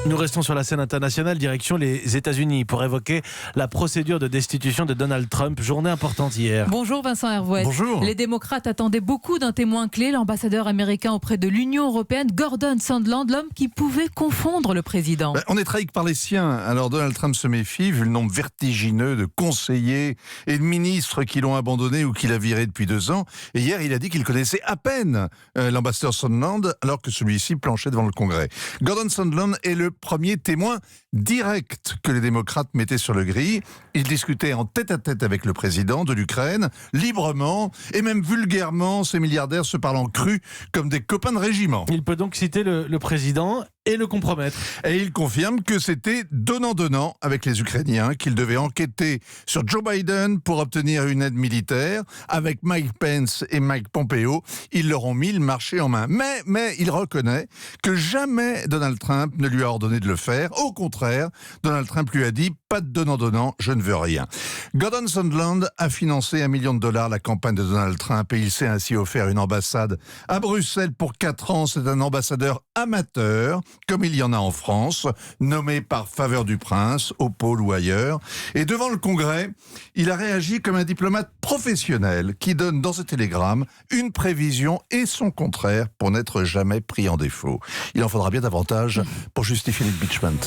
Nous restons sur la scène internationale, direction les États-Unis pour évoquer la procédure de destitution de Donald Trump. Journée importante hier. Bonjour Vincent Hervouet. Bonjour. Les démocrates attendaient beaucoup d'un témoin clé, l'ambassadeur américain auprès de l'Union européenne, Gordon Sondland, l'homme qui pouvait confondre le président. On est trahi que par les siens. Alors Donald Trump se méfie, vu le nombre vertigineux de conseillers et de ministres qui l'ont abandonné ou qui l'a viré depuis 2 ans. Et hier, il a dit qu'il connaissait à peine l'ambassadeur Sondland, alors que celui-ci planchait devant le Congrès. Gordon Sondland est le premier témoin direct que les démocrates mettaient sur le gris. Il discutait en tête-à-tête avec le président de l'Ukraine, librement et même vulgairement, ces milliardaires se parlant cru comme des copains de régiment. Il peut donc citer le président et le compromettre. Et il confirme que c'était donnant-donnant avec les Ukrainiens, qu'il devait enquêter sur Joe Biden pour obtenir une aide militaire. Avec Mike Pence et Mike Pompeo, ils leur ont mis le marché en main. Mais il reconnaît que jamais Donald Trump ne lui a ordonné de le faire. Au contraire, Donald Trump lui a dit « pas de donnant-donnant, je ne veux rien ». Gordon Sondland a financé $1 million la campagne de Donald Trump et il s'est ainsi offert une ambassade à Bruxelles pour 4 ans. C'est un ambassadeur amateur, comme il y en a en France, nommé par faveur du prince, au pôle ou ailleurs. Et devant le Congrès, il a réagi comme un diplomate professionnel qui donne dans ce télégramme une prévision et son contraire pour n'être jamais pris en défaut. Il en faudra bien davantage pour justifier l'impeachment.